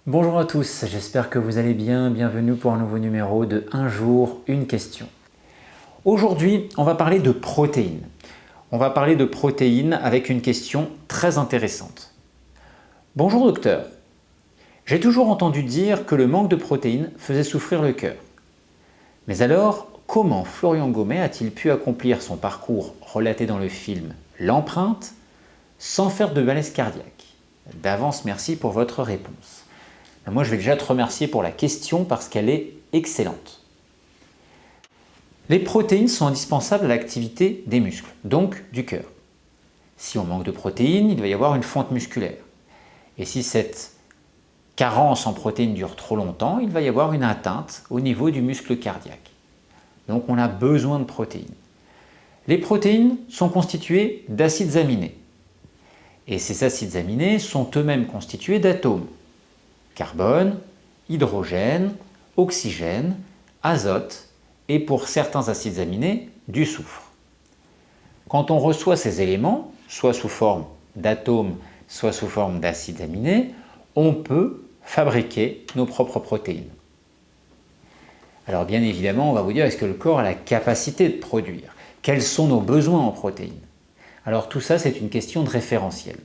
Bonjour à tous, j'espère que vous allez bien. Bienvenue pour un nouveau numéro de Un jour, une question. Aujourd'hui, on va parler de protéines. On va parler de protéines avec une question très intéressante. Bonjour docteur, j'ai toujours entendu dire que le manque de protéines faisait souffrir le cœur. Mais alors, comment Florian Gommet a-t-il pu accomplir son parcours relaté dans le film L'Empreinte sans faire de malaise cardiaque? D'avance, merci pour votre réponse. Moi, je vais déjà te remercier pour la question parce qu'elle est excellente. Les protéines sont indispensables à l'activité des muscles, donc du cœur. Si on manque de protéines, il va y avoir une fonte musculaire. Et si cette carence en protéines dure trop longtemps, il va y avoir une atteinte au niveau du muscle cardiaque. Donc on a besoin de protéines. Les protéines sont constituées d'acides aminés. Et ces acides aminés sont eux-mêmes constitués d'atomes. Carbone, hydrogène, oxygène, azote et pour certains acides aminés, du soufre. Quand on reçoit ces éléments, soit sous forme d'atomes, soit sous forme d'acides aminés, on peut fabriquer nos propres protéines. Alors bien évidemment, on va vous dire, est-ce que le corps a la capacité de produire? Quels sont nos besoins en protéines? Alors tout ça, c'est une question de référentiel.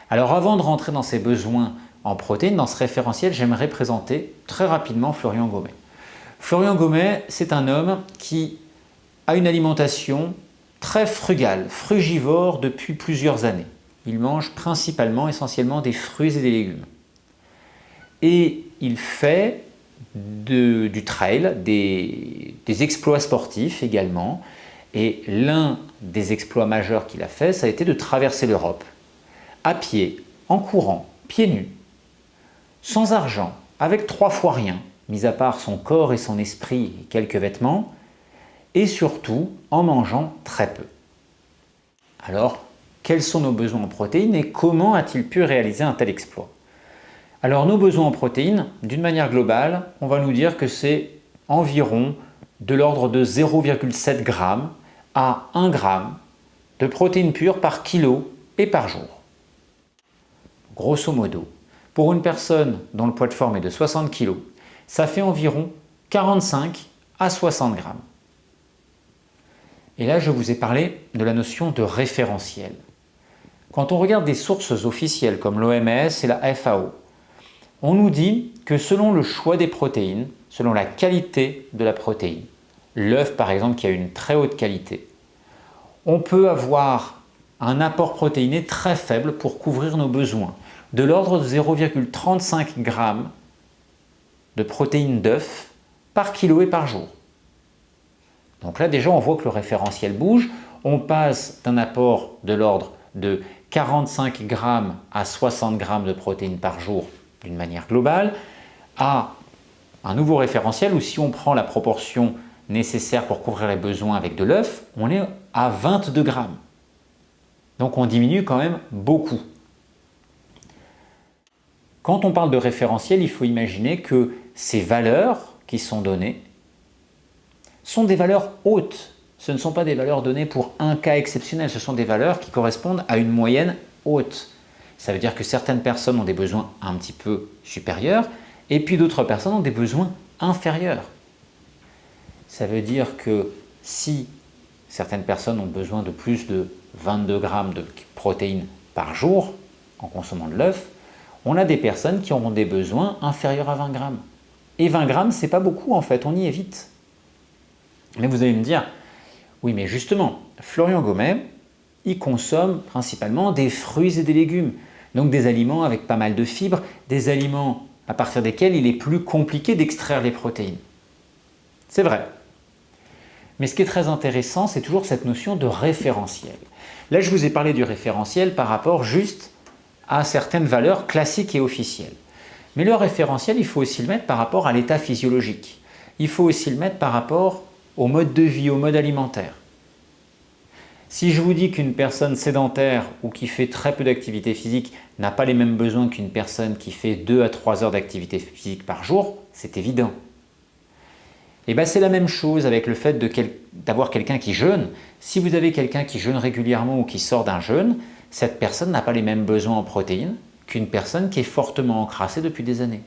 Alors avant de rentrer dans ces besoins en protéines, dans ce référentiel, j'aimerais présenter très rapidement Florian Gommet. Florian Gommet, c'est un homme qui a une alimentation très frugale, frugivore depuis plusieurs années. Il mange principalement, essentiellement des fruits et des légumes. Et il fait du trail, des exploits sportifs également. Et l'un des exploits majeurs qu'il a fait, ça a été de traverser l'Europe, à pied, en courant, pieds nus, sans argent, avec 3 fois rien, mis à part son corps et son esprit et quelques vêtements, et surtout en mangeant très peu. Alors, quels sont nos besoins en protéines et comment a-t-il pu réaliser un tel exploit? Alors, nos besoins en protéines, d'une manière globale, on va nous dire que c'est environ de l'ordre de 0,7 g à 1 g de protéines pures par kilo et par jour. Grosso modo, pour une personne dont le poids de forme est de 60 kg, ça fait environ 45 à 60 g. Et là, je vous ai parlé de la notion de référentiel. Quand on regarde des sources officielles comme l'OMS et la FAO, on nous dit que selon le choix des protéines, selon la qualité de la protéine, l'œuf par exemple qui a une très haute qualité, on peut avoir un apport protéiné très faible pour couvrir nos besoins, de l'ordre de 0,35 g de protéines d'œuf par kilo et par jour. Donc là déjà on voit que le référentiel bouge, on passe d'un apport de l'ordre de 45 g à 60 g de protéines par jour d'une manière globale à un nouveau référentiel où si on prend la proportion nécessaire pour couvrir les besoins avec de l'œuf, on est à 22 g. Donc on diminue quand même beaucoup. Quand on parle de référentiel, il faut imaginer que ces valeurs qui sont données sont des valeurs hautes. Ce ne sont pas des valeurs données pour un cas exceptionnel, ce sont des valeurs qui correspondent à une moyenne haute. Ça veut dire que certaines personnes ont des besoins un petit peu supérieurs et puis d'autres personnes ont des besoins inférieurs. Ça veut dire que si certaines personnes ont besoin de plus de 22 g de protéines par jour en consommant de l'œuf, on a des personnes qui auront des besoins inférieurs à 20 g. Et 20 g, c'est pas beaucoup en fait, on y est vite. Mais vous allez me dire, oui mais justement, Florian Gommet, il consomme principalement des fruits et des légumes. Donc des aliments avec pas mal de fibres, des aliments à partir desquels il est plus compliqué d'extraire les protéines. C'est vrai. Mais ce qui est très intéressant, c'est toujours cette notion de référentiel. Là, je vous ai parlé du référentiel par rapport juste à certaines valeurs classiques et officielles. Mais le référentiel, il faut aussi le mettre par rapport à l'état physiologique. Il faut aussi le mettre par rapport au mode de vie, au mode alimentaire. Si je vous dis qu'une personne sédentaire ou qui fait très peu d'activité physique n'a pas les mêmes besoins qu'une personne qui fait 2 à 3 heures d'activité physique par jour, c'est évident. Et bien c'est la même chose avec le fait d'avoir quelqu'un qui jeûne. Si vous avez quelqu'un qui jeûne régulièrement ou qui sort d'un jeûne, cette personne n'a pas les mêmes besoins en protéines qu'une personne qui est fortement encrassée depuis des années.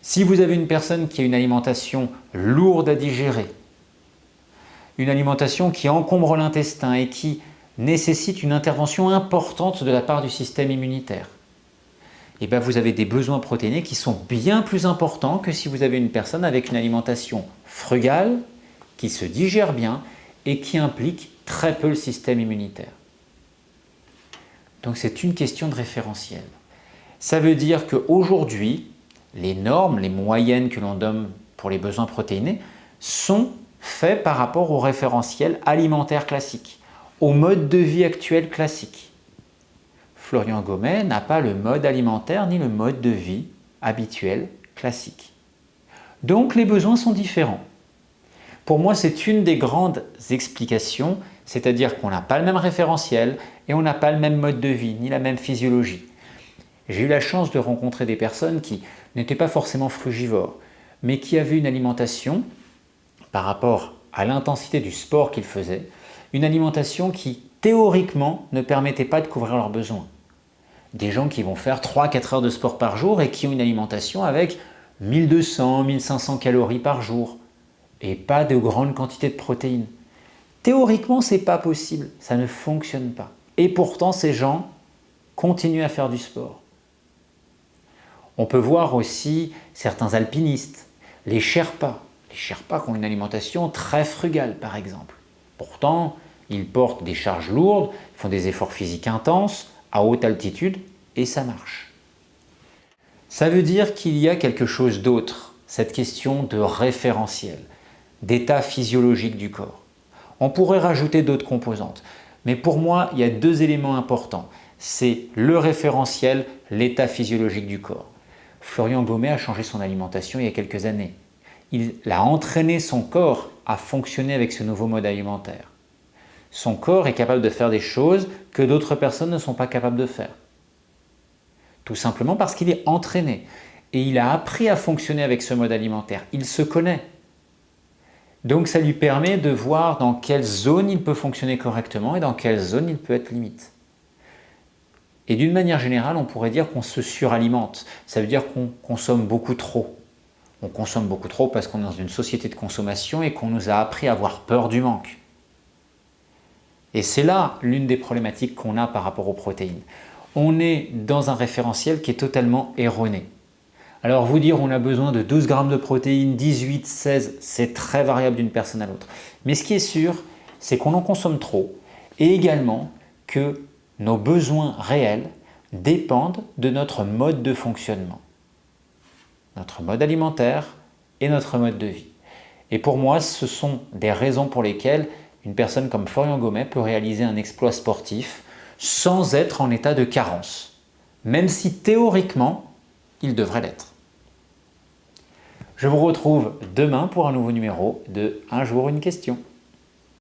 Si vous avez une personne qui a une alimentation lourde à digérer, une alimentation qui encombre l'intestin et qui nécessite une intervention importante de la part du système immunitaire, et bien vous avez des besoins protéinés qui sont bien plus importants que si vous avez une personne avec une alimentation frugale, qui se digère bien et qui implique très peu le système immunitaire. Donc c'est une question de référentiel. Ça veut dire qu'aujourd'hui, les normes, les moyennes que l'on donne pour les besoins protéinés sont faits par rapport au référentiel alimentaire classique, au mode de vie actuel classique. Florian Gommet n'a pas le mode alimentaire ni le mode de vie habituel classique. Donc les besoins sont différents. Pour moi, c'est une des grandes explications, c'est-à-dire qu'on n'a pas le même référentiel et on n'a pas le même mode de vie, ni la même physiologie. J'ai eu la chance de rencontrer des personnes qui n'étaient pas forcément frugivores, mais qui avaient une alimentation, par rapport à l'intensité du sport qu'ils faisaient, une alimentation qui, théoriquement, ne permettait pas de couvrir leurs besoins. Des gens qui vont faire 3-4 heures de sport par jour et qui ont une alimentation avec 1200-1500 calories par jour et pas de grande quantité de protéines. Théoriquement, ce n'est pas possible, ça ne fonctionne pas. Et pourtant, ces gens continuent à faire du sport. On peut voir aussi certains alpinistes, les Sherpas qui ont une alimentation très frugale par exemple. Pourtant, ils portent des charges lourdes, font des efforts physiques intenses, à haute altitude, et ça marche. Ça veut dire qu'il y a quelque chose d'autre, cette question de référentiel, d'état physiologique du corps. On pourrait rajouter d'autres composantes, mais pour moi, il y a deux éléments importants. C'est le référentiel, l'état physiologique du corps. Florian Gommet a changé son alimentation il y a quelques années. Il a entraîné son corps à fonctionner avec ce nouveau mode alimentaire. Son corps est capable de faire des choses que d'autres personnes ne sont pas capables de faire. Tout simplement parce qu'il est entraîné et il a appris à fonctionner avec ce mode alimentaire. Il se connaît. Donc ça lui permet de voir dans quelle zone il peut fonctionner correctement et dans quelle zone il peut être limite. Et d'une manière générale, on pourrait dire qu'on se suralimente. Ça veut dire qu'on consomme beaucoup trop. On consomme beaucoup trop parce qu'on est dans une société de consommation et qu'on nous a appris à avoir peur du manque. Et c'est là l'une des problématiques qu'on a par rapport aux protéines. On est dans un référentiel qui est totalement erroné. Alors vous dire on a besoin de 12 grammes de protéines, 18, 16, c'est très variable d'une personne à l'autre. Mais ce qui est sûr, c'est qu'on en consomme trop et également que nos besoins réels dépendent de notre mode de fonctionnement, notre mode alimentaire et notre mode de vie. Et pour moi, ce sont des raisons pour lesquelles une personne comme Florian Gommet peut réaliser un exploit sportif sans être en état de carence, même si théoriquement, il devrait l'être. Je vous retrouve demain pour un nouveau numéro de Un jour une question.